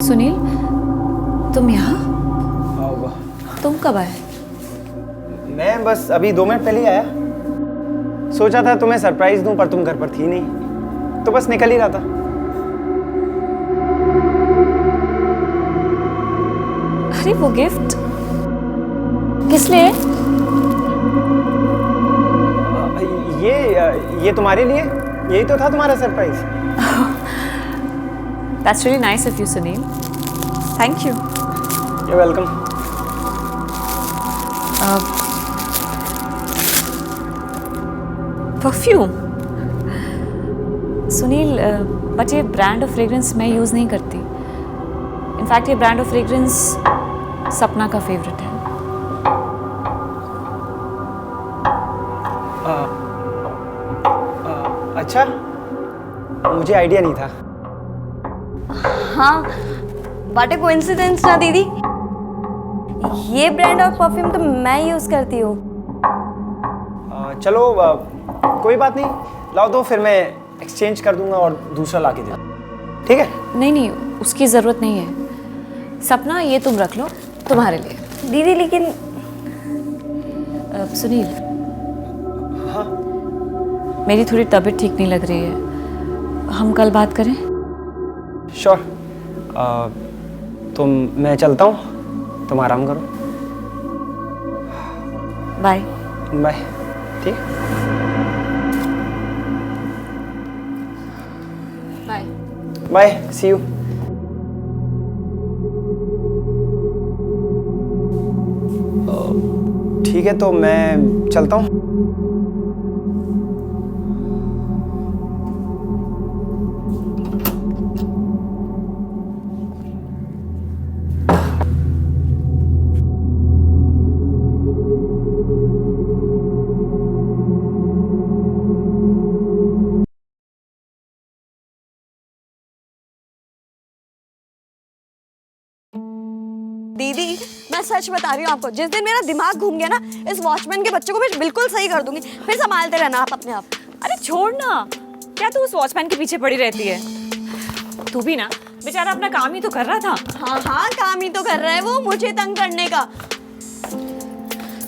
सुनील, तुम यहाँ? तुम कब आए? मैं बस अभी 2 मिनट पहले ही आया। सोचा था तुम्हें सरप्राइज दूं, पर तुम घर पर थी नहीं, तो बस निकल ही रहा था। अरे वो गिफ्ट किस लिए? ये तुम्हारे लिए, यही तो था तुम्हारा surprise. That's really nice of you, Sunil. Thank you. You're welcome. Perfume? Sunil, but ये ब्रांड ऑफ फ्रेग्रेंस मैं यूज़ नहीं करती। इनफैक्ट ये ब्रांड ऑफ फ्रेग्रेंस सपना का फेवरेट है। अच्छा, मुझे आइडिया नहीं था। हाँ, व्हाट अ कोइंसिडेंस ना दीदी। ये ब्रांड ऑफ परफ्यूम तो मैं यूज करती हूँ। चलो कोई बात नहीं, लाओ दो, फिर मैं एक्सचेंज कर दूंगा और दूसरा ला के दे दूँ। ठीक है? नहीं, उसकी ज़रूरत नहीं है। सपना, ये तुम रख लो, तुम्हारे लिए। दीदी लेकिन सुनील, हाँ, मेरी थोड़ी तबीयत ठीक नहीं लग रही है, हम कल बात करें? श्योर। मैं चलता हूँ, तुम आराम करो। बाय। बाय। ठीक। बाय। Bye, see you. ठीक है, तो मैं चलता हूँ। दीदी, मैं सच बता रही हूँ आपको, जिस दिन मेरा दिमाग घूम गया ना, इस वॉचमैन के बच्चे को मैं बिल्कुल सही कर दूंगी। फिर संभालते रहना आप अपने आप। अरे छोड़ ना, क्या तू उस वॉचमैन के पीछे पड़ी रहती है? तू भी ना, बेचारा अपना काम ही तो कर रहा था। हाँ, काम ही तो कर रहा है वो, मुझे तंग करने का।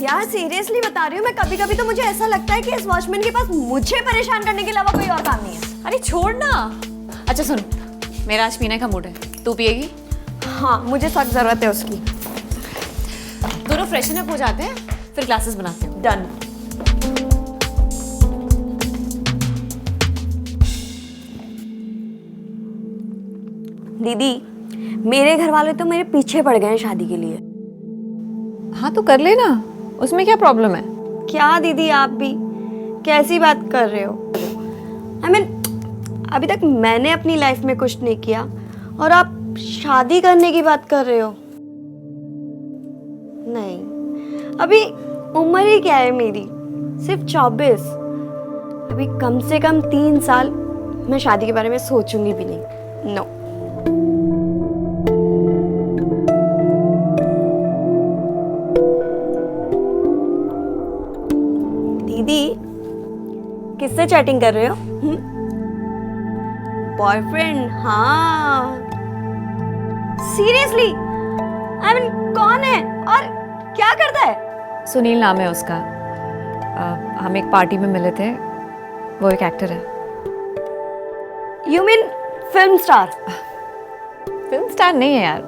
यार सीरियसली बता रही हूँ, मैं कभी कभी तो मुझे ऐसा लगता है कि इस वॉचमैन के पास मुझे परेशान करने के अलावा कोई और काम नहीं है। अरे छोड़ ना। अच्छा सुन, मेरा आज पीने का मूड है, तू पिएगी? हाँ, मुझे सख्त जरूरत है उसकी। दोनों फ्रेशन अप हो जाते हैं, फिर क्लासेस बनाते हैं। डन। दीदी, मेरे घर वाले तो मेरे पीछे पड़ गए हैं शादी के लिए। हाँ तो कर लेना, उसमें क्या प्रॉब्लम है? क्या दीदी, आप भी कैसी बात कर रहे हो? I mean, अभी तक मैंने अपनी लाइफ में कुछ नहीं किया और आप शादी करने की बात कर रहे हो? नहीं, अभी उम्र ही क्या है मेरी, सिर्फ 24। अभी कम से कम 3 साल मैं शादी के बारे में सोचूंगी भी नहीं। नो। दीदी, किससे चैटिंग कर रहे हो? बॉयफ्रेंड? हाँ, सीरियसली? I mean, कौन है और क्या करता है? सुनील नाम है उसका। हम एक पार्टी में मिले थे, वो एक एक्टर है। You mean film star? Film star नहीं है यार,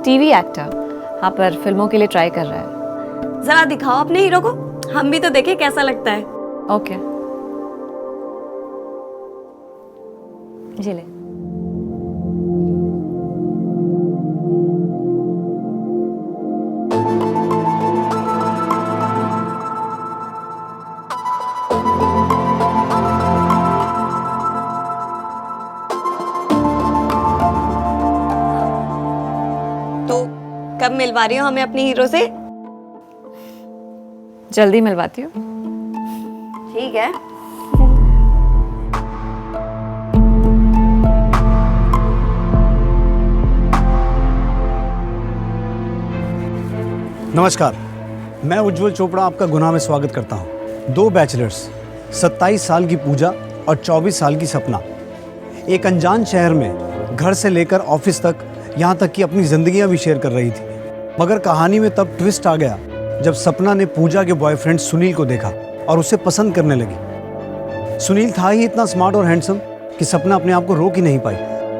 टीवी एक्टर। हाँ, पर फिल्मों के लिए ट्राई कर रहा है। जरा दिखाओ अपने हीरो को, हम भी तो देखें कैसा लगता है। ओके, जी ले। तो कब मिलवा रही हो हमें अपने हीरो से? जल्दी मिलवाती हूँ। ठीक है। नमस्कार, मैं उज्जवल चोपड़ा आपका गुनाह में स्वागत करता हूं। 2 बैचलर्स, 27 साल की पूजा और 24 साल की सपना, एक अनजान शहर में घर से लेकर ऑफिस तक यहाँ तक कि अपनी जिंदगियां भी शेयर कर रही थी। मगर कहानी में तब ट्विस्ट आ गया जब सपना ने पूजा के बॉयफ्रेंड सुनील को देखा और उसे पसंद करने लगी। सुनील था ही इतना स्मार्ट और हैंडसम कि सपना अपने आप को रोक ही नहीं पाई।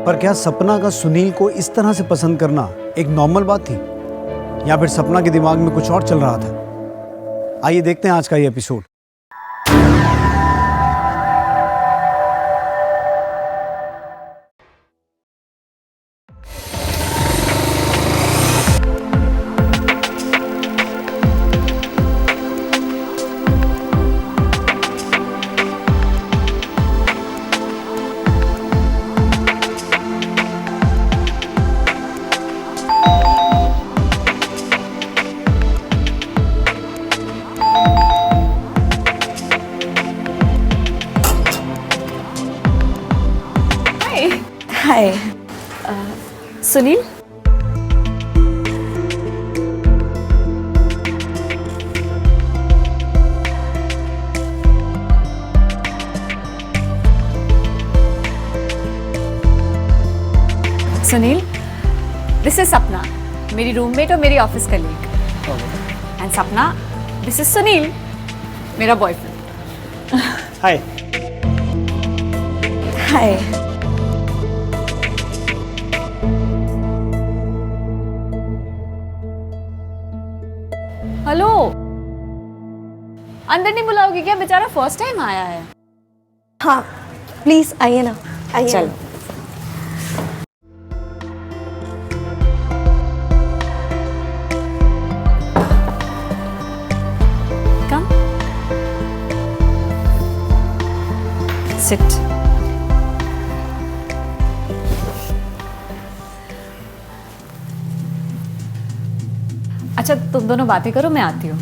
पर क्या सपना का सुनील को इस तरह से पसंद करना एक नॉर्मल बात थी, या फिर सपना के दिमाग में कुछ और चल रहा था? आइए देखते हैं आज का ये episode. Hi Sunil, Sunil this is सपना, मेरी रूममेट और मेरी ऑफिस कलीग। एंड सपना, दिस इज सुनील, मेरा बॉयफ्रेंड। हाय। हाय। हेलो, अंदर नहीं बुलाओगी क्या? बेचारा फर्स्ट टाइम आया है। हाँ प्लीज आइए ना, आइए। चलो। Come sit. अच्छा तुम दोनों बातें करो, मैं आती हूँ।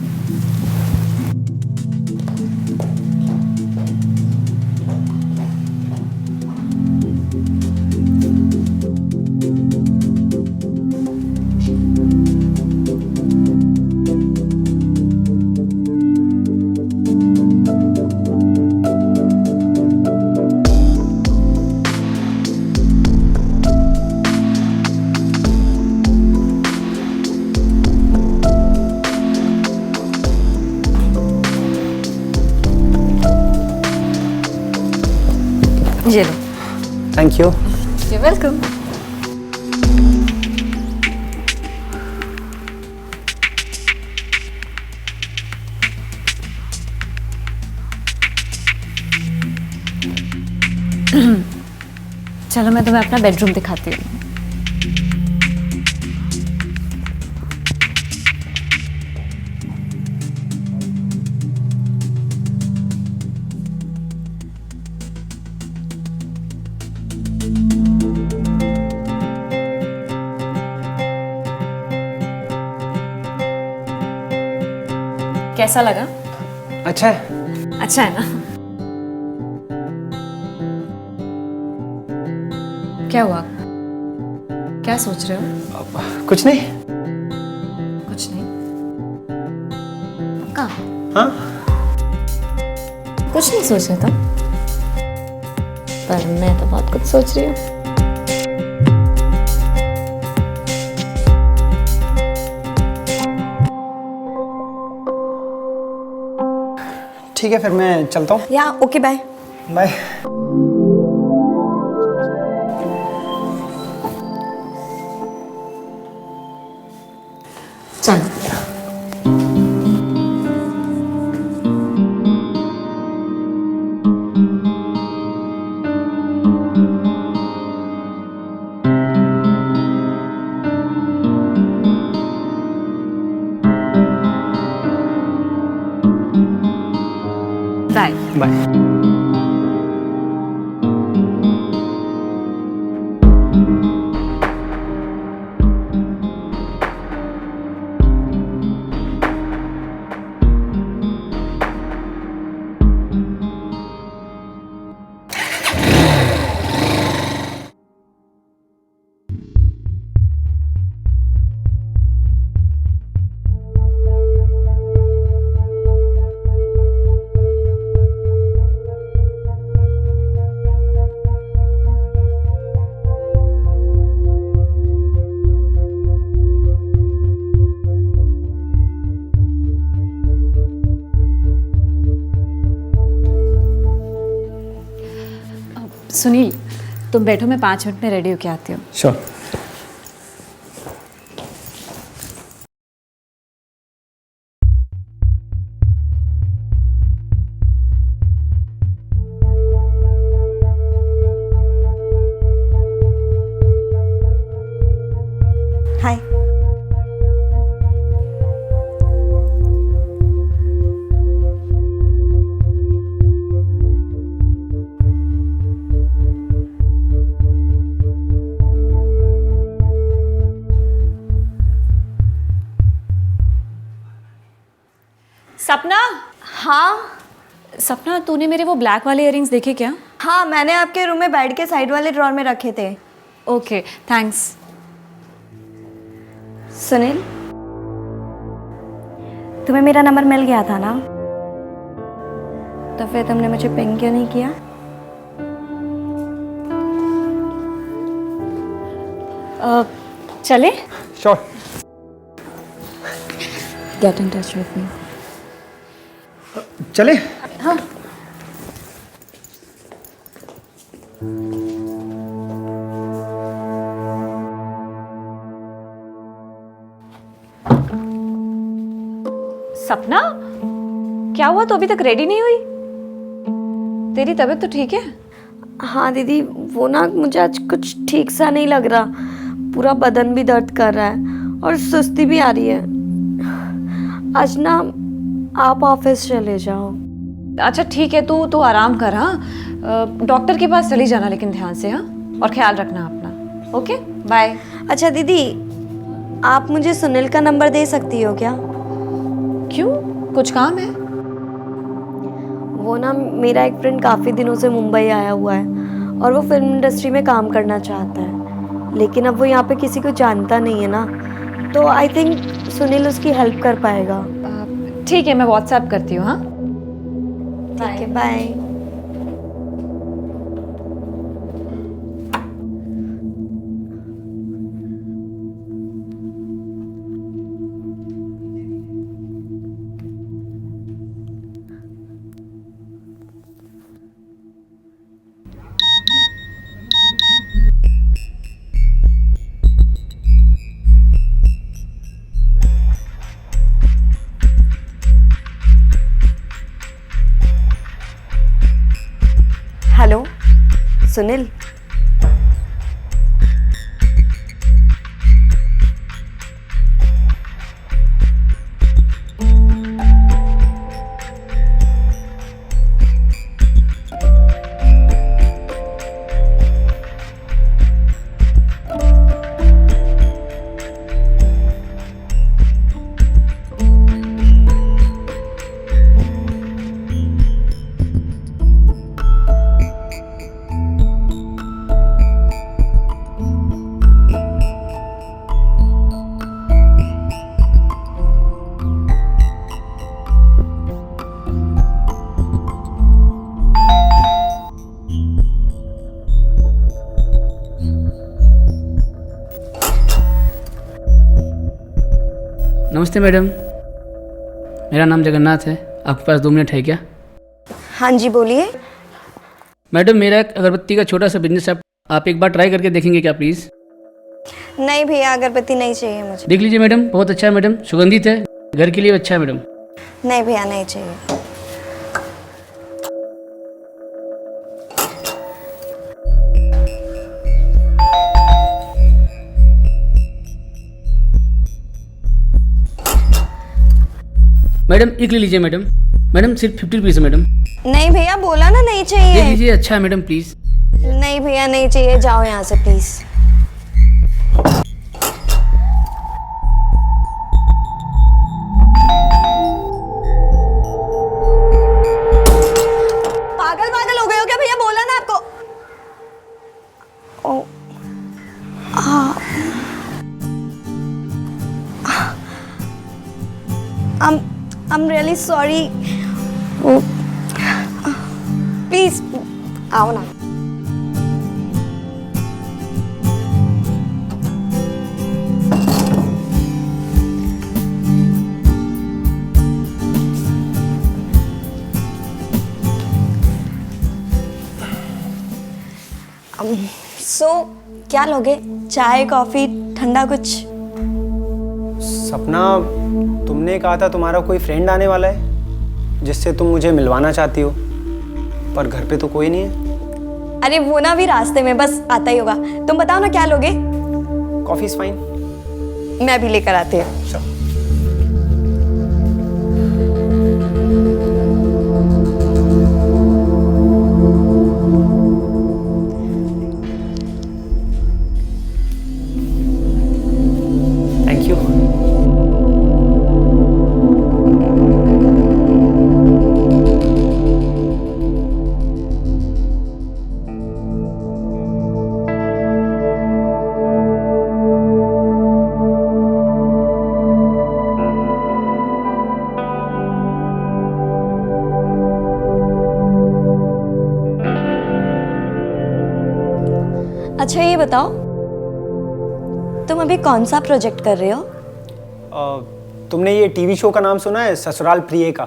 ये लो। Thank you. You're welcome. चलो मैं तुम्हें अपना बेडरूम दिखाती हूँ। कैसा लगा? अच्छा है। अच्छा है ना? क्या हुआ? क्या सोच रहे हो? कुछ नहीं। कुछ नहीं। कहाँ? हाँ कुछ नहीं सोच रहा था, पर मैं तो बहुत कुछ सोच रही हूँ। ठीक है, फिर मैं चलता हूँ। या ओके बाय। बाय। चल। बाय। बाय। सुनील, तुम बैठो, मैं 5 मिनट में रेडी होके आती हूँ। श्योर। हाय। सपना, हाँ सपना तूने मेरे वो ब्लैक वाले इयररिंग्स देखे क्या? हाँ, मैंने आपके रूम में बेड के साइड वाले ड्रॉर में रखे थे। Okay, thanks. सुनील, तुम्हें मेरा नंबर मिल गया था ना, तो फिर तुमने मुझे पिंग क्यों नहीं किया? चले? Sure. Get in touch with me. चले? हाँ। सपना, क्या हुआ? तो अभी तक रेडी नहीं हुई? तेरी तबीयत तो ठीक है? हाँ दीदी, वो ना मुझे आज कुछ ठीक सा नहीं लग रहा, पूरा बदन भी दर्द कर रहा है और सुस्ती भी आ रही है। आज ना आप ऑफिस चले जाओ। अच्छा ठीक है, तू आराम कर। हाँ, डॉक्टर के पास चली जाना, लेकिन ध्यान से। हाँ, और ख्याल रखना अपना। Okay, bye. अच्छा दीदी, आप मुझे सुनील का नंबर दे सकती हो क्या? क्यों, कुछ काम है? वो ना मेरा एक फ्रेंड काफ़ी दिनों से मुंबई आया हुआ है और वो फिल्म इंडस्ट्री में काम करना चाहता है, लेकिन अब वो यहाँ पे किसी को जानता नहीं है ना, तो आई थिंक सुनील उसकी हेल्प कर पाएगा। ठीक है, मैं व्हाट्सएप करती हूँ। हाँ, ठीक है, बाय। हेलो सुनील, नमस्ते मैडम, मेरा नाम जगन्नाथ है। आपके पास 2 मिनट है क्या? हाँ जी बोलिए। मैडम, मेरा एक अगरबत्ती का छोटा सा बिजनेस है, आप एक बार ट्राई करके देखेंगे क्या प्लीज़? नहीं भैया, अगरबत्ती नहीं चाहिए मुझे। देख लीजिए मैडम, बहुत अच्छा है मैडम, सुगंधित है, घर के लिए अच्छा है मैडम। नहीं भैया, नहीं चाहिए। मैडम एक ले लीजिए मैडम। मैडम सिर्फ 50 रुपीज़ है मैडम। नहीं भैया, बोला ना नहीं देख चाहिए। लीजिए, अच्छा है मैडम प्लीज़। नहीं भैया, नहीं चाहिए, जाओ यहाँ से प्लीज। पागल पागल हो गए हो क्या भैया? बोला ना आपको। ओ, I'm really sorry. प्लीज आओ ना। सो क्या लोगे? चाय, कॉफ़ी, ठंडा कुछ? सपना, तुमने कहा था तुम्हारा कोई फ्रेंड आने वाला है जिससे तुम मुझे मिलवाना चाहती हो, पर घर पे तो कोई नहीं है। अरे वो ना भी रास्ते में, बस आता ही होगा। तुम बताओ ना क्या लोगे? Coffee is fine. मैं भी लेकर आती हूँ। Thank you. अच्छा ये बताओ, तुम अभी कौन सा प्रोजेक्ट कर रहे हो? तुमने ये टीवी शो का नाम सुना है, ससुराल प्रिय का?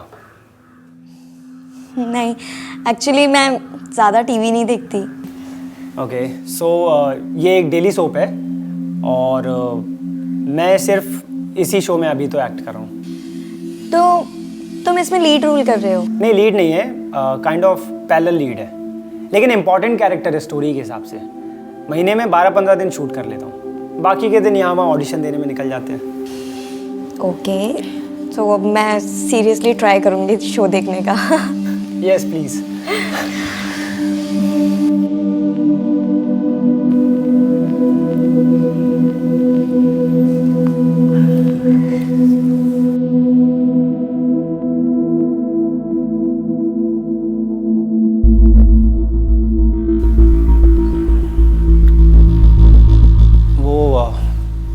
नहीं, एक्चुअली मैं ज़्यादा टीवी नहीं देखती। ओके, सो ये एक डेली सोप है और मैं सिर्फ इसी शो में अभी तो एक्ट कर रहा हूँ। तो तुम इसमें लीड रोल कर रहे हो? नहीं, लीड नहीं है, काइंड ऑफ पैरेलल लीड है, लेकिन इम्पॉर्टेंट कैरेक्टर है स्टोरी के हिसाब से। महीने में 12-15 दिन शूट कर लेता हूँ, बाकी के दिन यहाँ वहाँ ऑडिशन देने में निकल जाते हैं। ओके, तो मैं सीरियसली ट्राई करूँगी शो देखने का। Yes please.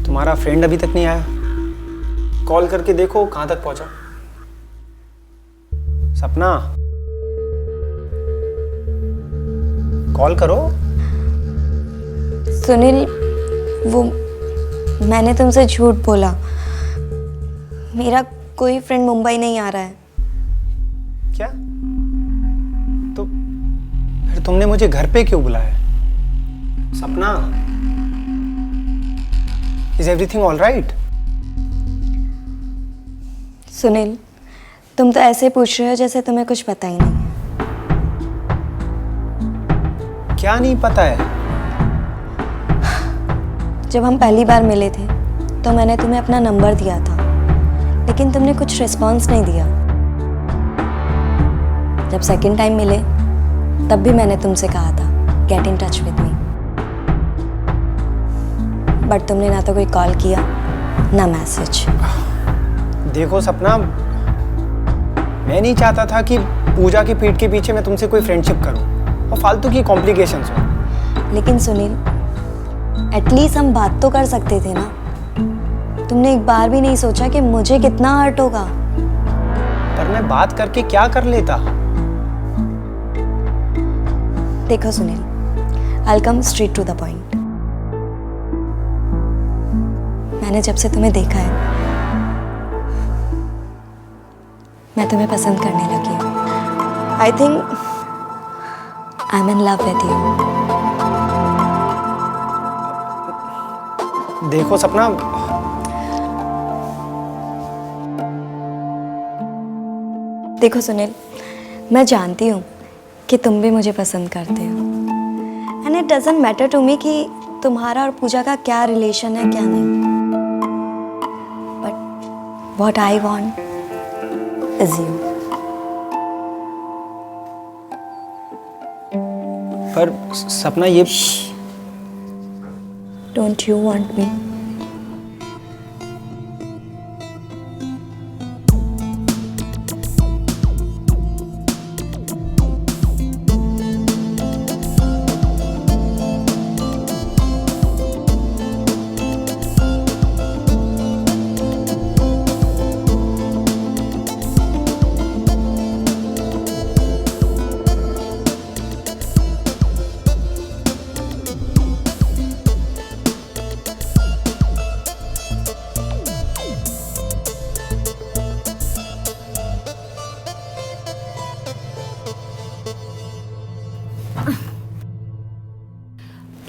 तुम्हारा फ्रेंड अभी तक नहीं आया, कॉल करके देखो कहाँ तक पहुंचा। सपना, कॉल करो। सुनील, वो मैंने तुमसे झूठ बोला। मेरा कोई फ्रेंड मुंबई नहीं आ रहा है। क्या? तो फिर तुमने मुझे घर पे क्यों बुलाया? सपना, is everything all right? Sunil, तुम तो ऐसे पूछ रहे हो जैसे तुम्हें कुछ पता ही नहीं है। क्या नहीं पता है? जब हम पहली बार मिले थे तो मैंने तुम्हें अपना नंबर दिया था, लेकिन तुमने कुछ रिस्पॉन्स नहीं दिया। जब सेकंड टाइम मिले तब भी मैंने तुमसे कहा था get in touch with me, but तुमने ना तो कोई कॉल किया ना मैसेज। देखो सपना, मैं नहीं चाहता था कि पूजा की पीठ के पीछे मैं तुमसे कोई फ्रेंडशिप करूं और फालतू की कॉम्प्लिकेशंस हो। लेकिन सुनील, एटलीस्ट हम बात तो कर सकते थे ना। तुमने एक बार भी नहीं सोचा कि मुझे कितना हर्ट होगा। पर मैं बात करके क्या कर लेता? देखो Sunil, I'll come straight to the point. मैंने जब से तुम्हें देखा है मैं तुम्हें पसंद करने लगी हूँ। I think I'm in love with you. देखो सपना, देखो सुनील, मैं जानती हूँ कि तुम भी मुझे पसंद करते हो, and it doesn't matter to me कि तुम्हारा और पूजा का क्या रिलेशन है क्या नहीं, but what I want is you. पर सपना ये डोंट यू वांट मी?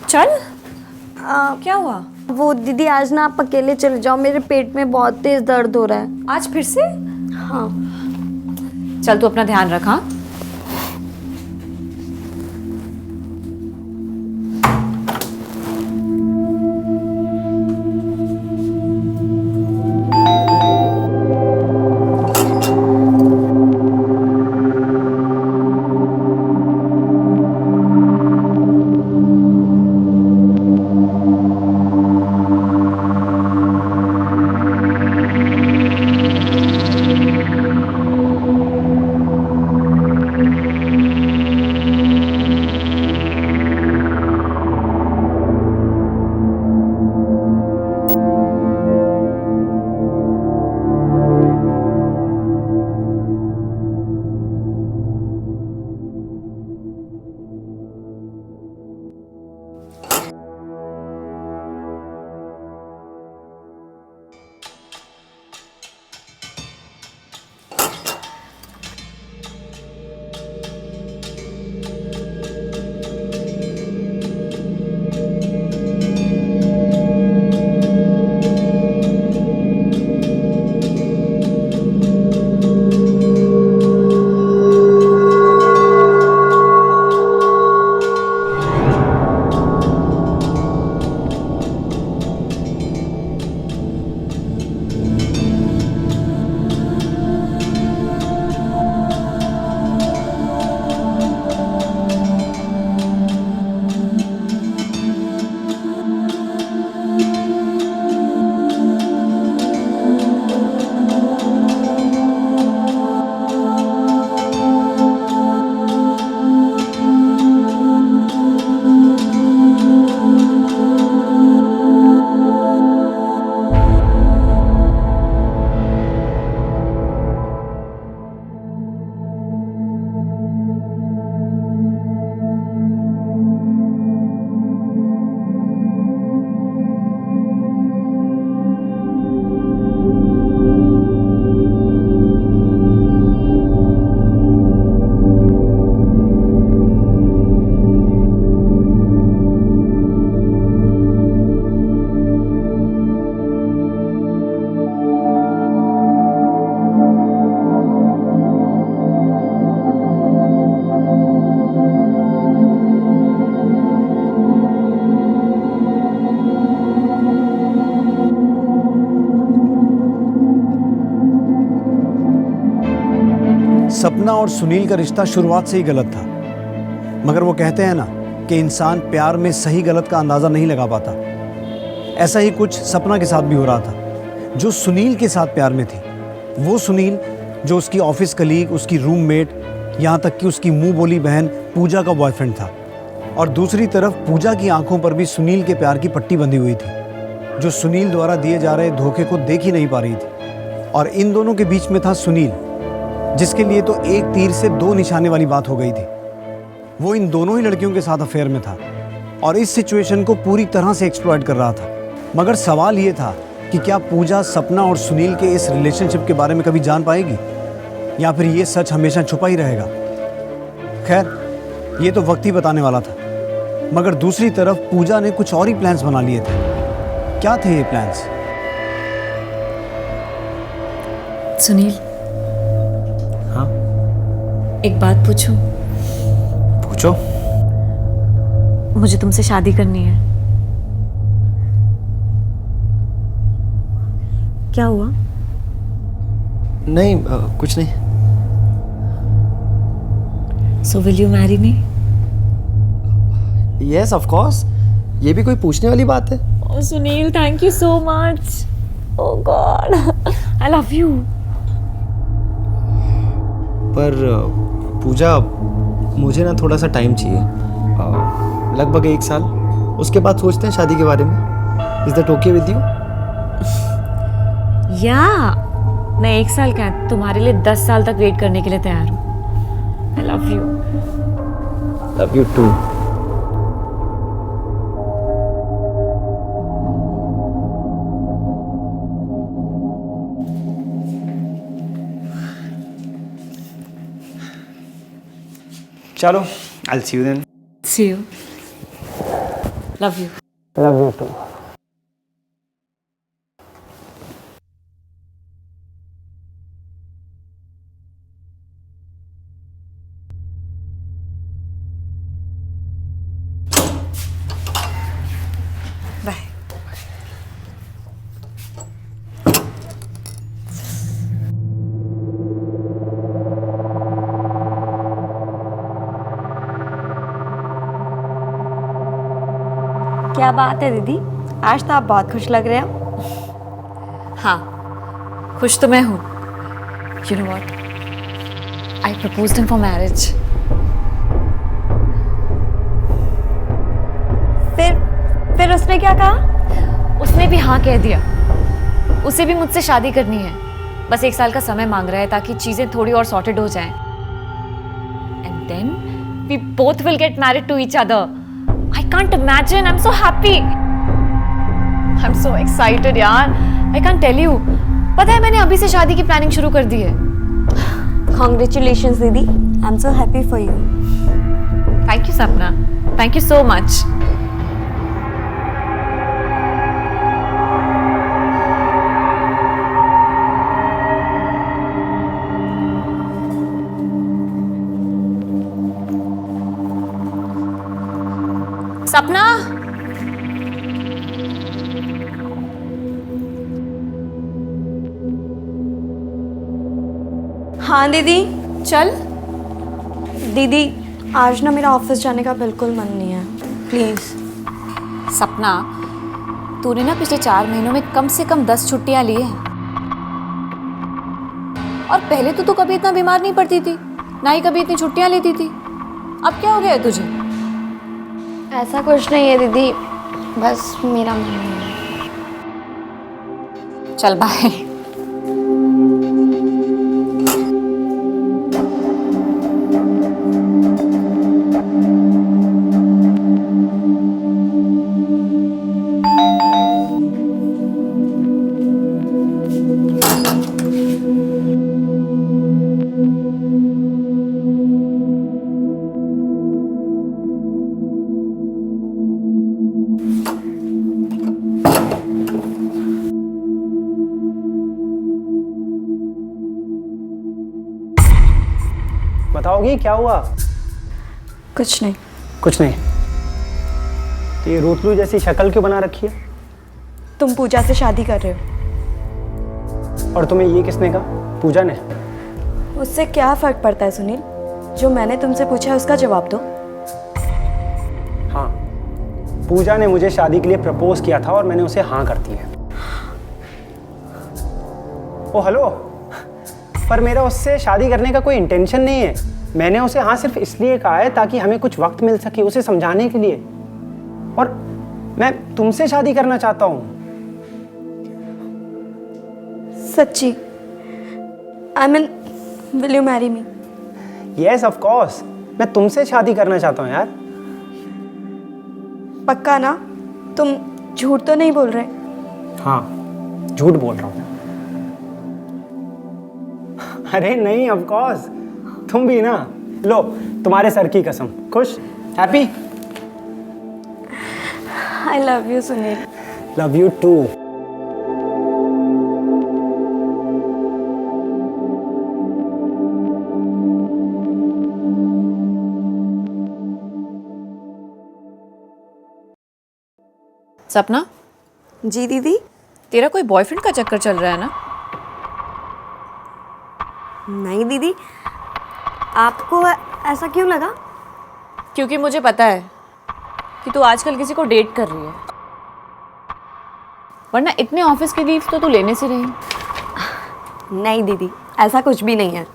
चल, आ, क्या हुआ? वो दीदी आज ना आप अकेले चले जाओ, मेरे पेट में बहुत तेज दर्द हो रहा है। आज फिर से? हाँ। चल, तू अपना ध्यान रख। हाँ, सपना और सुनील का रिश्ता शुरुआत से ही गलत था, मगर वो कहते हैं ना कि इंसान प्यार में सही गलत का अंदाज़ा नहीं लगा पाता। ऐसा ही कुछ सपना के साथ भी हो रहा था। जो सुनील के साथ प्यार में थी, वो सुनील जो उसकी ऑफिस कलीग, उसकी रूममेट, यहाँ तक कि उसकी मुंह बोली बहन पूजा का बॉयफ्रेंड था। और दूसरी तरफ पूजा की आंखों पर भी सुनील के प्यार की पट्टी बंधी हुई थी, जो सुनील द्वारा दिए जा रहे धोखे को देख ही नहीं पा रही थी। और इन दोनों के बीच में था सुनील, जिसके लिए तो एक तीर से दो निशाने वाली बात हो गई थी। वो इन दोनों ही लड़कियों के साथ अफेयर में था और इस सिचुएशन को पूरी तरह से एक्सप्लॉइट कर रहा था। मगर सवाल ये था कि क्या पूजा सपना और सुनील के इस रिलेशनशिप के बारे में कभी जान पाएगी, या फिर ये सच हमेशा छुपा ही रहेगा। खैर, ये तो वक्त ही बताने वाला था। मगर दूसरी तरफ पूजा ने कुछ और ही प्लान्स बना लिए थे। क्या थे ये प्लान्स? सुनील, हाँ, एक बात पूछूं? पूछो। मुझे तुमसे शादी करनी है। क्या हुआ? नहीं, कुछ नहीं। So will you marry me? Yes, of course. ये भी कोई पूछने वाली बात है? Oh, Sunil, thank you so much. Oh God, I love you. पर पूजा, मुझे ना थोड़ा सा टाइम चाहिए, लगभग 1 साल। उसके बाद सोचते हैं शादी के बारे में। Is that okay with you? या मैं 1 साल क्या, तुम्हारे लिए 10 साल तक वेट करने के लिए तैयार हूँ। I love you. Love you too. चलो, I'll see you then. See you. Love you. Love you too. Bye. क्या बात है दीदी, आज तो आप बहुत खुश लग रहे हो। हाँ, खुश तो मैं हूँ। You know what, I proposed him for marriage. फिर उसने क्या कहा? उसने भी हाँ कह दिया। उसे भी मुझसे शादी करनी है, बस 1 साल का समय मांग रहा है ताकि चीजें थोड़ी और सॉर्टेड हो जाएं। And then we both will get married to each other. I can't imagine. I'm so happy. I'm so excited यार. I can't tell you. पता है मैंने अभी से शादी की प्लानिंग शुरू कर दी है. Congratulations दीदी, I'm so happy for you. Thank you सपना. Thank you so much. सपना, हाँ दीदी। चल। दीदी आज ना मेरा ऑफिस जाने का बिल्कुल मन नहीं है, प्लीज़। सपना, तूने ना पिछले 4 महीनों में कम से कम 10 छुट्टियां ली हैं। और पहले तो तू कभी इतना बीमार नहीं पड़ती थी, ना ही कभी इतनी छुट्टियां लेती थी। अब क्या हो गया है तुझे? ऐसा कुछ नहीं है दीदी, बस मेरा मन नहीं है। चल बाय। बताओगी क्या हुआ? कुछ नहीं। कुछ नहीं। तो ये रोतलू जैसी शक्ल क्यों बना रखी है? तुम पूजा से शादी कर रहे हो। और तुम्हें ये किसने कहा? पूजा ने? उससे क्या फर्क पड़ता है सुनील, जो मैंने तुमसे पूछा है उसका जवाब दो। हाँ, पूजा ने मुझे शादी के लिए प्रपोज किया था और मैंने उसे हाँ कर दी है। ओ हेलो, पर मेरा उससे शादी करने का कोई इंटेंशन नहीं है। मैंने उसे हाँ सिर्फ इसलिए कहा है ताकि हमें कुछ वक्त मिल सके उसे समझाने के लिए। और मैं तुमसे शादी करना चाहता हूँ। सच्ची? I mean, will you marry me? Yes of course, मैं तुमसे शादी करना चाहता हूँ यार। पक्का ना? तुम झूठ तो नहीं बोल रहे? हाँ, झूठ बोल रहा हूँ। अरे नहीं, ऑफ कोर्स, तुम भी ना। लो, तुम्हारे सर की कसम। खुश? Happy? I love you Sunil. Love you too. Sapna, जी दीदी। तेरा कोई बॉयफ्रेंड का चक्कर चल रहा है ना? नहीं दीदी, आपको ऐसा क्यों लगा? क्योंकि मुझे पता है कि तू आजकल किसी को डेट कर रही है, वरना इतने ऑफिस के लीव तो तू लेने से रही। नहीं दीदी, ऐसा कुछ भी नहीं है।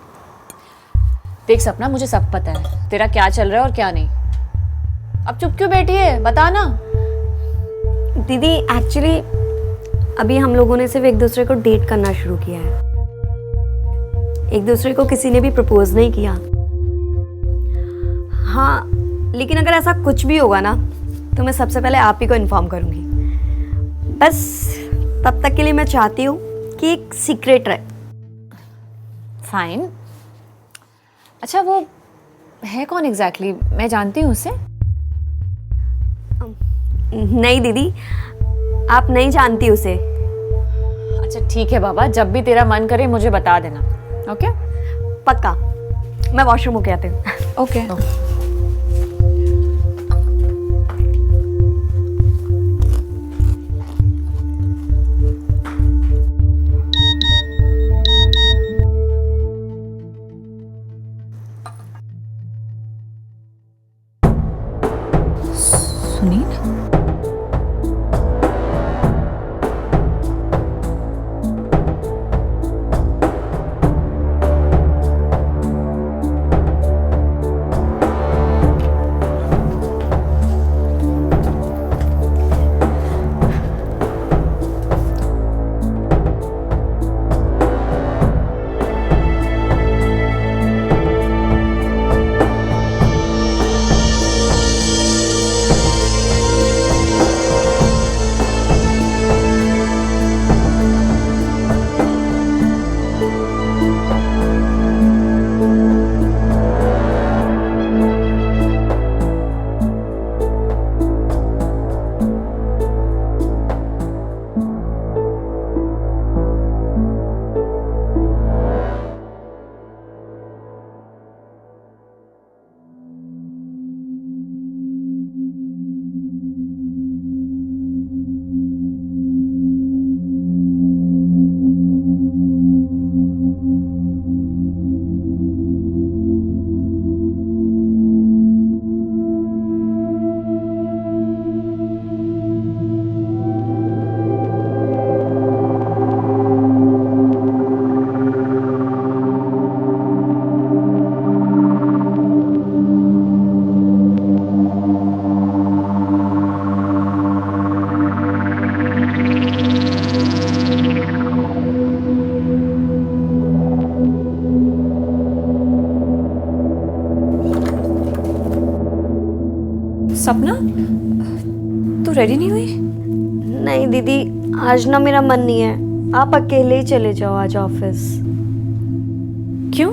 देख सपना, मुझे सब पता है तेरा क्या चल रहा है और क्या नहीं। अब चुप क्यों बैठी है, बता ना। दीदी एक्चुअली अभी हम लोगों ने सिर्फ एक दूसरे को डेट करना शुरू किया है। एक दूसरे को किसी ने भी प्रपोज नहीं किया। हाँ, लेकिन अगर ऐसा कुछ भी होगा ना तो मैं सबसे पहले आप ही को इन्फॉर्म करूँगी। बस तब तक के लिए मैं चाहती हूँ कि एक सीक्रेट रहे। फाइन। अच्छा, वो है कौन एग्जैक्टली? मैं जानती हूँ उसे। नहीं दीदी, आप नहीं जानती उसे। अच्छा ठीक है बाबा, जब भी तेरा मन करे मुझे बता देना। ओके पक्का। मैं वॉशरूम होके आती हूँ। ओके। सुनील, सपना, तू रेडी नहीं हुई? नहीं दीदी, आज ना मेरा मन नहीं है। आप अकेले ही चले जाओ आज ऑफिस। क्यों?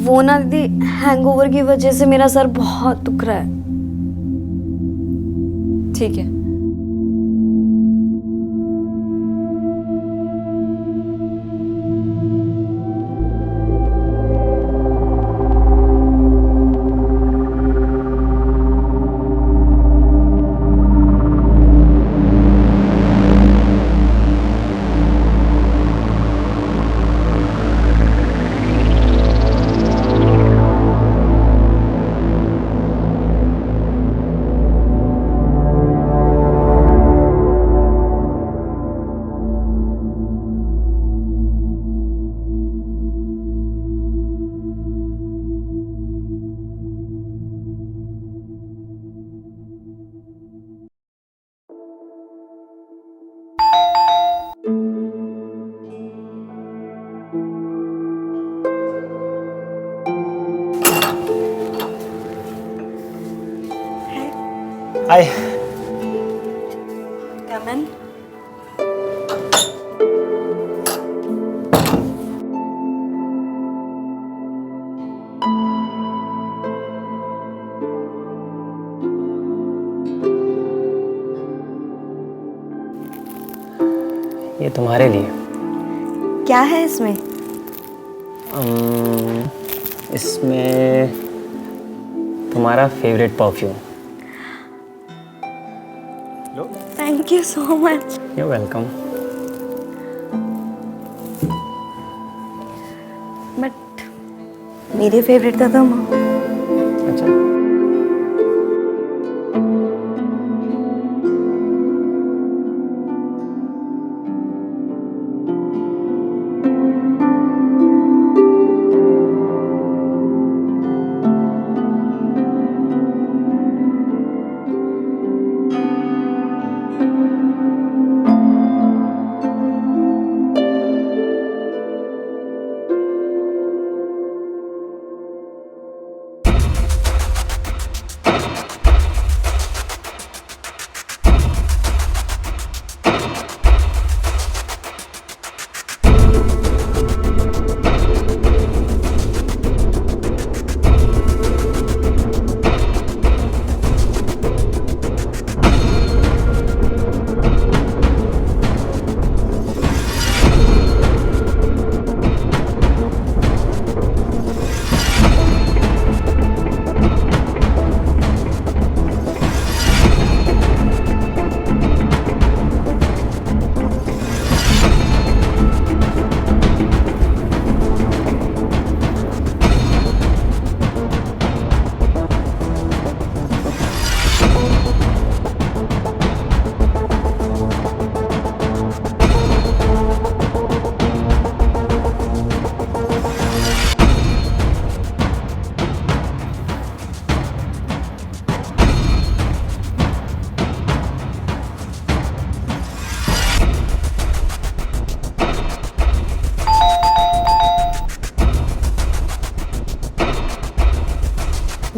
वो ना दीदी, हैंगओवर की वजह से मेरा सर बहुत दुख रहा है। ठीक है। हाय। Come in. ये तुम्हारे लिए। क्या है इसमें? इसमें तुम्हारा favourite perfume. Low. Thank you so much. You welcome. But मेरी फेवरेट तो तुम हो। अच्छा।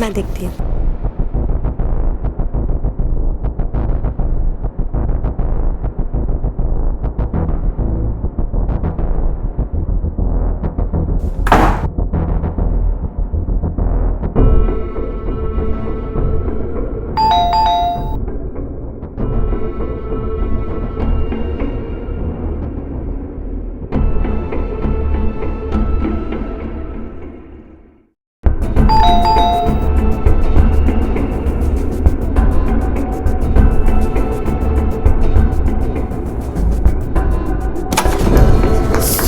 मैं देखती हूँ।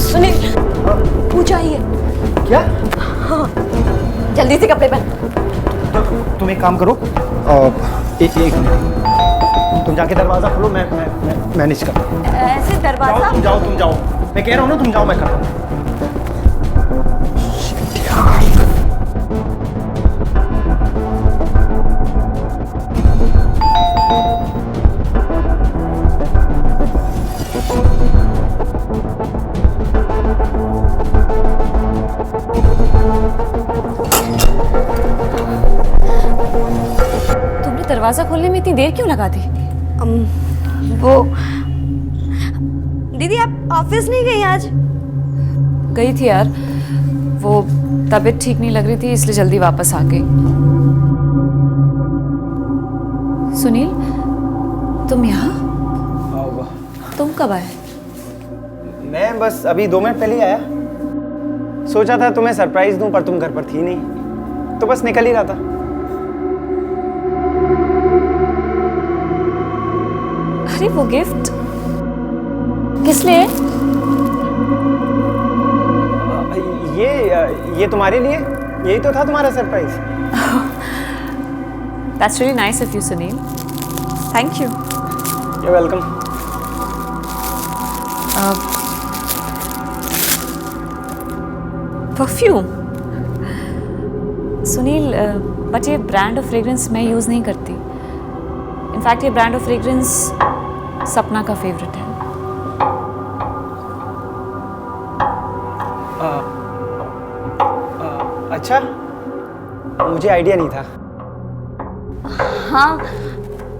सुनील, पूजा आई है। क्या? जल्दी से कपड़े पहन। तुम एक काम करो, एक मिनट, तुम जाके दरवाजा खोलो, मैं मैनेज करता हूँ। ऐसे दरवाजा? तुम जाओ, मैं कह रहा हूँ ना, तुम जाओ, मैं करता हूँ। तुमने दरवाजा खोलने में इतनी देर क्यों लगा दी? वो दीदी, आप ऑफिस नहीं गई आज? गई थी यार, वो तबीयत ठीक नहीं लग रही थी, इसलिए जल्दी वापस आ गई। सुनील, तुम यहाँ? तुम कब आए? मैं बस अभी 2 मिनट पहले ही आया। सोचा था तुम्हें सरप्राइज दूं, पर तुम घर पर थी नहीं, तो बस निकल ही रहा था। अरे वो गिफ्ट किस लिए? ये तुम्हारे लिए, यही तो था तुम्हारा surprise. That's really nice of you Sunil, thank you. You welcome. Perfume? Sunil, but ये ब्रांड ऑफ फ्रेग्रेंस मैं यूज़ नहीं करती। इनफैक्ट ये ब्रांड ऑफ फ्रेग्रेंस सपना का फेवरेट है। अच्छा, मुझे आइडिया नहीं था। हाँ,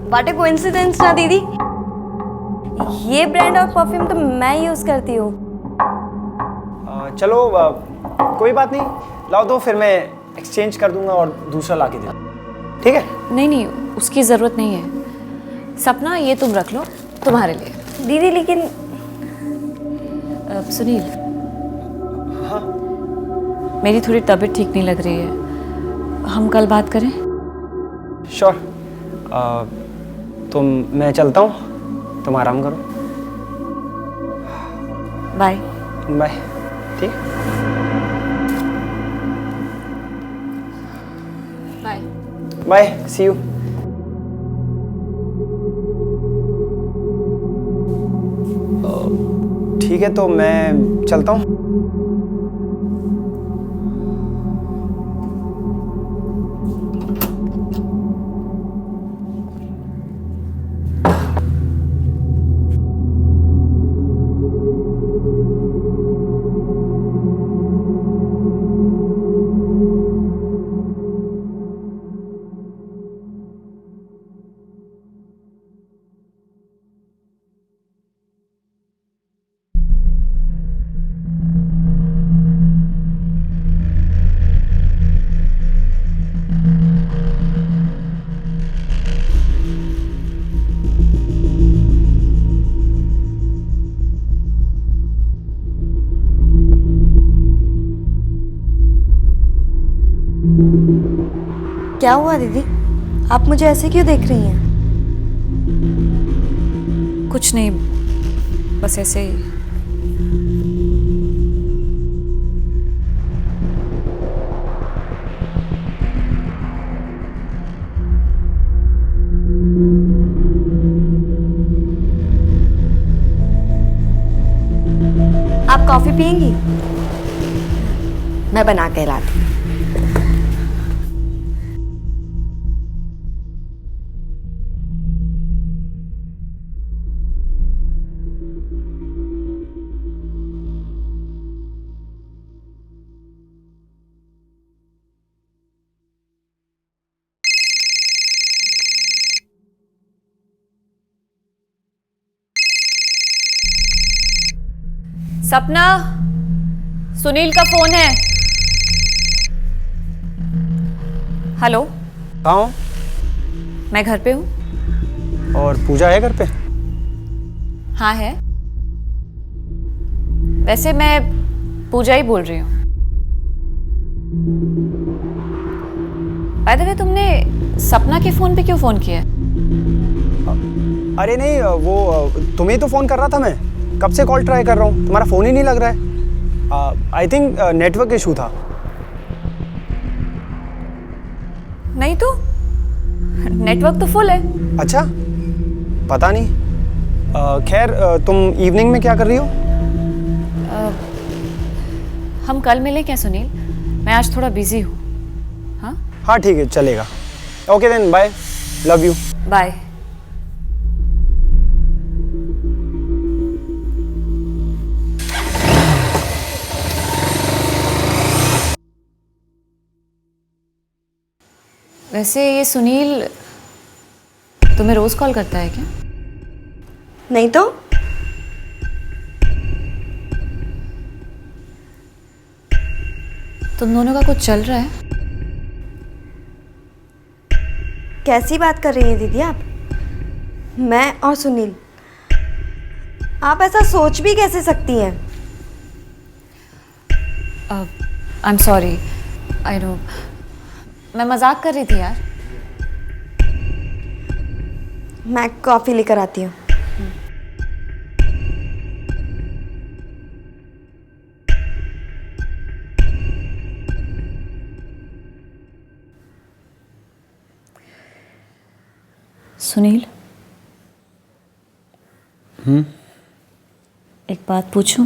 व्हाट ए कोइंसिडेंस ना दीदी। ये ब्रांड ऑफ परफ्यूम तो मैं यूज करती हूँ। चलो, कोई बात नहीं, लाओ दो, फिर मैं एक्सचेंज कर दूंगा और दूसरा ला के दे दूंगा। ठीक है? नहीं नहीं, उसकी ज़रूरत नहीं है। सपना, ये तुम रख लो, तुम्हारे लिए। दीदी लेकिन सुनील, हाँ, मेरी थोड़ी तबीयत ठीक नहीं लग रही है, हम कल बात करें? श्योर। मैं चलता हूँ, तुम आराम करो। बाय। बाय। ठीक। बाय। Bye, see you. ठीक है, तो मैं चलता हूँ। क्या हुआ दीदी, आप मुझे ऐसे क्यों देख रही हैं? कुछ नहीं, बस ऐसे ही। आप कॉफी पियेंगी? मैं बना के लाती हूँ। सपना, सुनील का फोन है। हेलो, कहाँ हो? मैं घर पे हूँ। और पूजा है घर पे? हाँ है। वैसे मैं पूजा ही बोल रही हूँ। बाय द वे, तुमने सपना के फोन पे क्यों फोन किया? अरे नहीं, वो तुम्हें तो फ़ोन कर रहा था मैं। कब से कॉल ट्राई कर रहा हूँ, तुम्हारा फ़ोन ही नहीं लग रहा है। आई थिंक नेटवर्क इशू था। नहीं तो नेटवर्क तो फुल है। अच्छा, पता नहीं। खैर, तुम इवनिंग में क्या कर रही हो? हम कल मिलें क्या सुनील? मैं आज थोड़ा बिजी हूँ। हाँ हाँ ठीक है, चलेगा। Okay then, bye, love you. Bye. वैसे ये सुनील तुम्हें रोज कॉल करता है क्या? नहीं तो तुम दोनों का कुछ चल रहा है? कैसी बात कर रही हैं दीदी आप? मैं और सुनील, आप ऐसा सोच भी कैसे सकती हैं? I am sorry, I know, मैं मजाक कर रही थी यार। मैं कॉफ़ी लेकर आती हूँ। सुनील, एक बात पूछूं?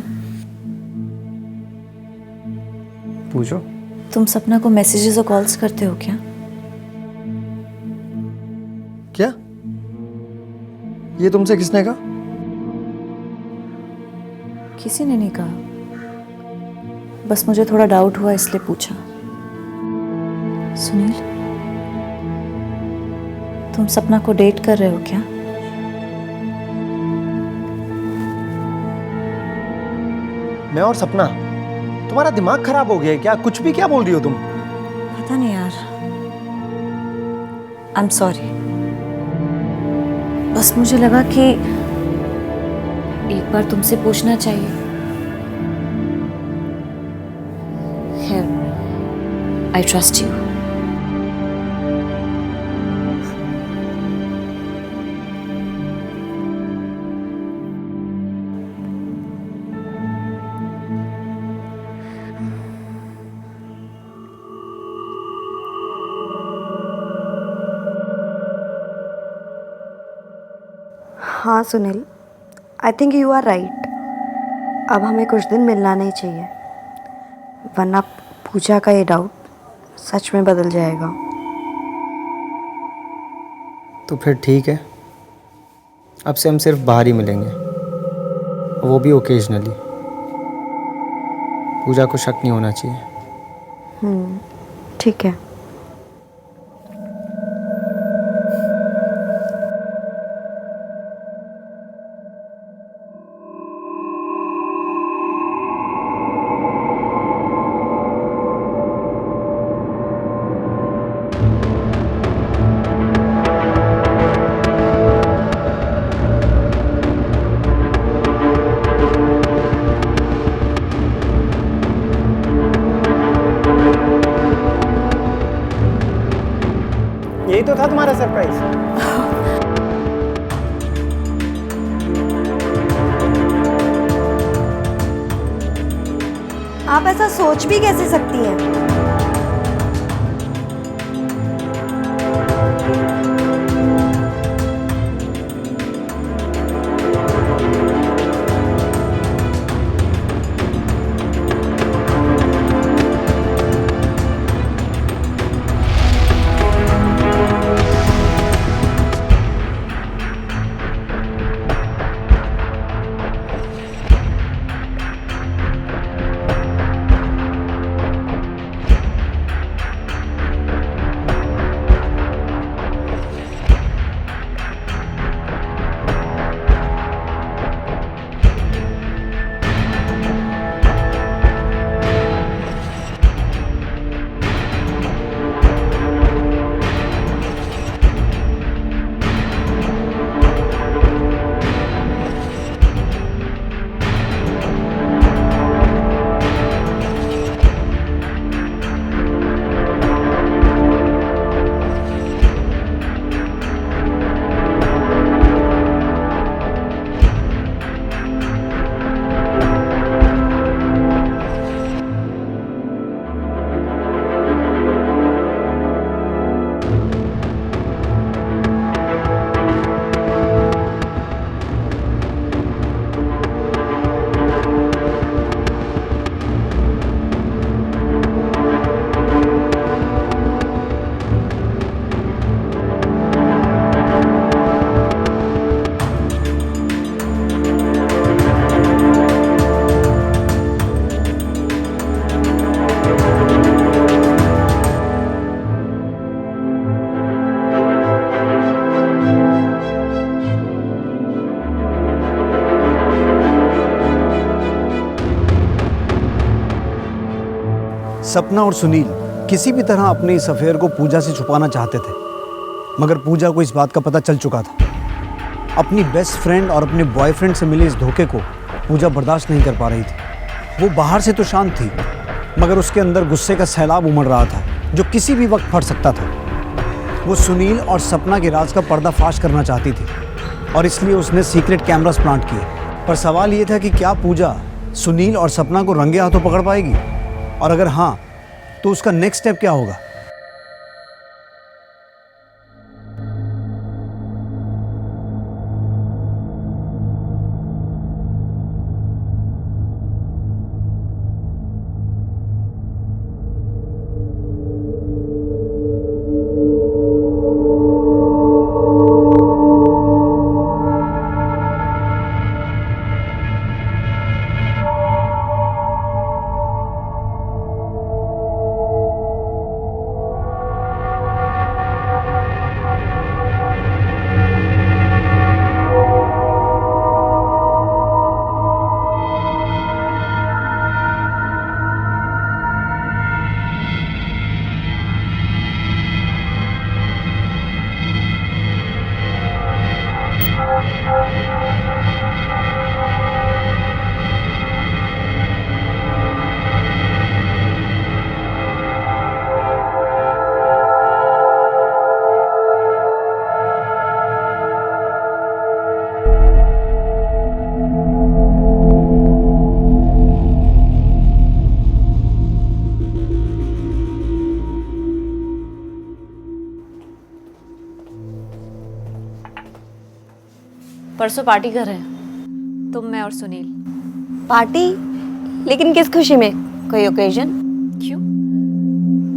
पूछो। तुम सपना को मैसेजेस और कॉल्स करते हो क्या? क्या? ये तुमसे किसने कहा? किसी ने नहीं कहा, बस मुझे थोड़ा डाउट हुआ इसलिए पूछा। सुनील, तुम सपना को डेट कर रहे हो क्या? मैं और सपना? तुम्हारा दिमाग खराब हो गया है क्या? कुछ भी क्या बोल रही हो तुम? पता नहीं यार, आई एम सॉरी। बस मुझे लगा कि एक बार तुमसे पूछना चाहिए। खैर, आई ट्रस्ट यू। हाँ Sunil, I think you are right. अब हमें कुछ दिन मिलना नहीं चाहिए, वरना पूजा का ये डाउट सच में बदल जाएगा। तो फिर ठीक है, अब से हम सिर्फ बाहर ही मिलेंगे, वो भी ओकेजनली। पूजा को शक नहीं होना चाहिए। ठीक है। यही तो था तुम्हारा सरप्राइज। आप ऐसा सोच भी कैसे सकती हैं? सपना और सुनील किसी भी तरह अपने इस अफेयर को पूजा से छुपाना चाहते थे, मगर पूजा को इस बात का पता चल चुका था। अपनी बेस्ट फ्रेंड और अपने बॉयफ्रेंड से मिले इस धोखे को पूजा बर्दाश्त नहीं कर पा रही थी। वो बाहर से तो शांत थी, मगर उसके अंदर गुस्से का सैलाब उमड़ रहा था जो किसी भी वक्त फट सकता था। वो सुनील और सपना के राज का पर्दाफाश करना चाहती थी और इसलिए उसने सीक्रेट कैमरास प्लांट किए। पर सवाल ये था कि क्या पूजा सुनील और सपना को रंगे हाथों पकड़ पाएगी, और अगर हाँ तो उसका नेक्स्ट स्टेप क्या होगा। परसों पार्टी कर रहे हैं तुम, मैं और सुनील। पार्टी? लेकिन किस खुशी में? कोई ओकेजन? क्यों?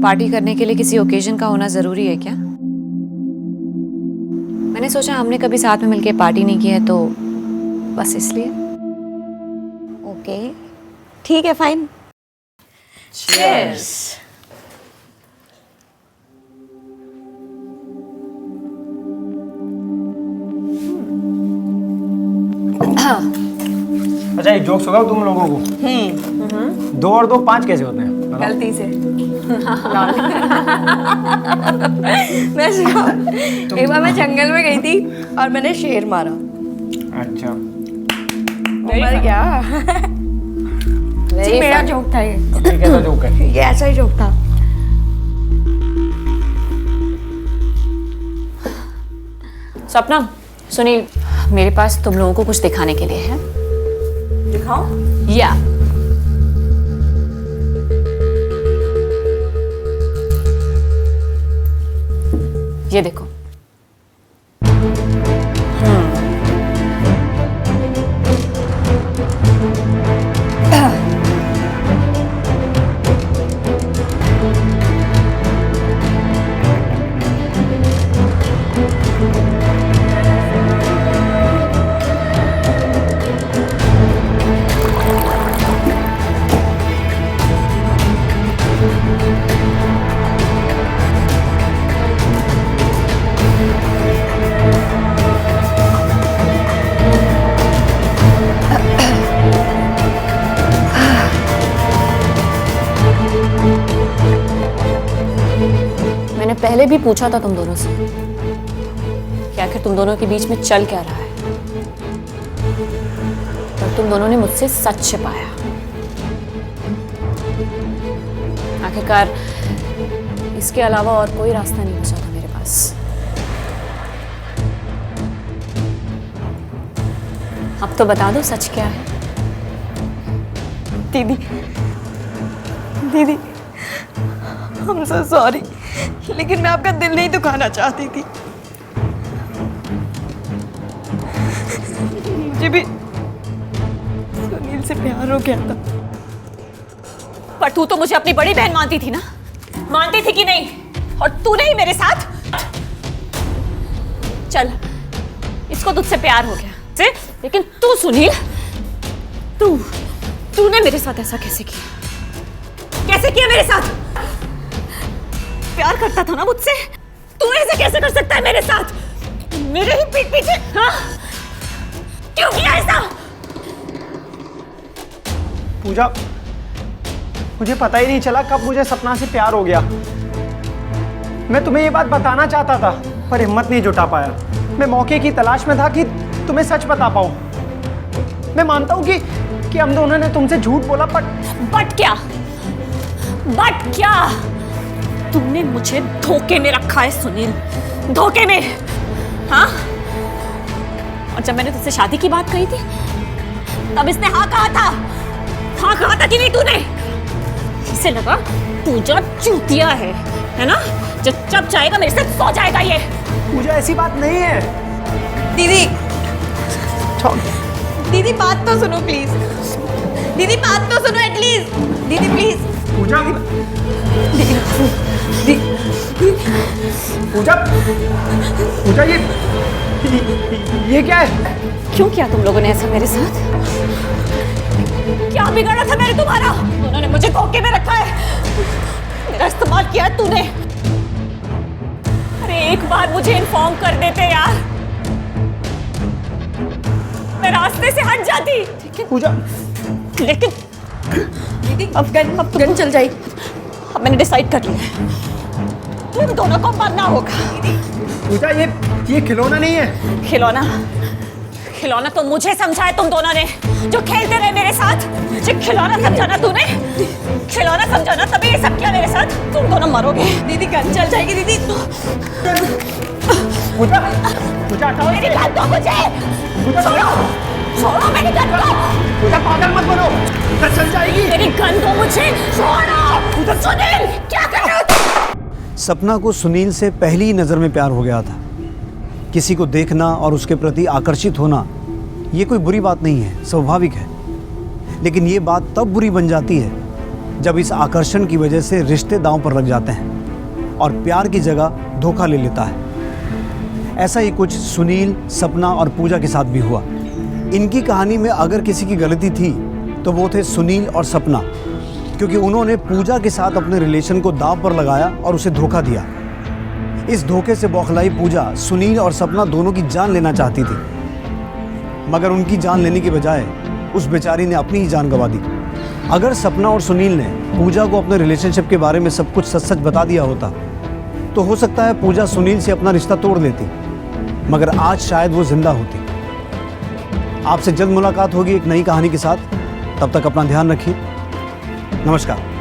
पार्टी करने के लिए किसी ओकेजन का होना जरूरी है क्या? मैंने सोचा हमने कभी साथ में मिलके पार्टी नहीं की है तो बस इसलिए। ओके, ठीक है, फाइन। Cheers. अच्छा, एक जोक्स होगा तुम लोगों को। 2 और 2 5 कैसे होते हैं? बताओ। गलती से। मैं एक बार मैं जंगल में गई थी और मैंने शेर मारा। अच्छा, मर गया। जी, मेरा जोक था ये। ये कैसा जोक है? ये ऐसा ही जोक था। सपना, सुनील, मेरे पास तुम लोगों को कुछ दिखाने के लिए है। दिखाओ। या ये देखो। मैंने पहले भी पूछा था तुम दोनों से कि आखिर तुम दोनों के बीच में चल क्या रहा है, पर तुम दोनों ने मुझसे सच छिपाया। आखिरकार इसके अलावा और कोई रास्ता नहीं बचा था मेरे पास। अब तो बता दो सच क्या है। दीदी, दीदी, I'm so sorry, लेकिन मैं आपका दिल नहीं दुखाना चाहती थी। मुझे भी सुनील से प्यार हो गया था। पर तू तो मुझे अपनी बड़ी बहन मानती थी ना? मानती थी कि नहीं? और तू नहीं मेरे साथ? चल, इसको तुझसे प्यार हो गया, लेकिन तू सुनील, तूने मेरे साथ ऐसा कैसे किया? कैसे किया मेरे साथ? प्यार करता था ना मुझसे? तू ऐसे कैसे कर सकता है मेरे साथ? मेरे ही पीठ पीछे, हाँ? क्यों किया ऐसा? पूजा, मुझे पता ही नहीं चला कब मुझे सपना से प्यार हो गया। मैं तुम्हें ये बात बताना चाहता था पर हिम्मत नहीं जुटा पाया। मैं मौके की तलाश में था कि तुम्हें सच बता पाऊं। मैं मानता हूं कि हम दोनों ने तुमसे झूठ बोला बट क्या तुमने मुझे धोखे में रखा है सुनील, धोखे में। हाँ, और जब मैंने तुझसे शादी की बात कही थी तब इसने हाँ कहा था कि नहीं तूने? इसे लगा पूजा चूतिया है ना, जब चाहेगा मेरे साथ सो जाएगा ये। पूजा ऐसी बात नहीं है। दीदी दीदी बात तो सुनो प्लीज, दीदी बात तो सुनो एटलीस्ट, दीदी प्लीज। पूजा पूजा ये क्या है? क्यों किया तुम लोगों ने ऐसा मेरे साथ? क्या बिगाड़ा था मैंने तुम्हारा? उन्होंने मुझे धोखे में रखा है, मेरा इस्तेमाल किया है तूने। अरे एक बार मुझे इन्फॉर्म कर देते यार, मैं रास्ते से हट जाती। पूजा लेकिन दीदी अब गन चल जाएगी। अब मैंने डिसाइड कर लिया है, तुम दोनों को मरना होगा। पूजा ये खिलौना नहीं है। खिलौना तो मुझे समझा है तुम दोनों ने, जो खेलते रहे मेरे साथ। मुझे खिलौना समझाना तूने, खिलौना समझाना, तभी ये सब किया मेरे साथ। तुम दोनों मरोगे। दीदी गन चल जाएगी दीदी। पूजा हटाओ मेरी गन दो मुझे। छोड़ो मेरी गन को। पूजा पागल मत बनो, गन चल जाएगी। मेरी गन दो मुझे, छोड़ो। सुनील क्या कर रहे हो? सपना को सुनील से पहली ही नज़र में प्यार हो गया था। किसी को देखना और उसके प्रति आकर्षित होना ये कोई बुरी बात नहीं है, स्वाभाविक है। लेकिन ये बात तब बुरी बन जाती है जब इस आकर्षण की वजह से रिश्ते दांव पर लग जाते हैं और प्यार की जगह धोखा ले लेता है। ऐसा ही कुछ सुनील, सपना और पूजा के साथ भी हुआ। इनकी कहानी में अगर किसी की गलती थी तो वो थे सुनील और सपना, क्योंकि उन्होंने पूजा के साथ अपने रिलेशन को दांव पर लगाया और उसे धोखा दिया। इस धोखे से बौखलाई पूजा सुनील और सपना दोनों की जान लेना चाहती थी, मगर उनकी जान लेने के बजाय उस बेचारी ने अपनी ही जान गंवा दी। अगर सपना और सुनील ने पूजा को अपने रिलेशनशिप के बारे में सब कुछ सच सच बता दिया होता तो हो सकता है पूजा सुनील से अपना रिश्ता तोड़ देती, मगर आज शायद वो जिंदा होती। आपसे जल्द मुलाकात होगी एक नई कहानी के साथ। तब तक अपना ध्यान रखिए। नमस्कार।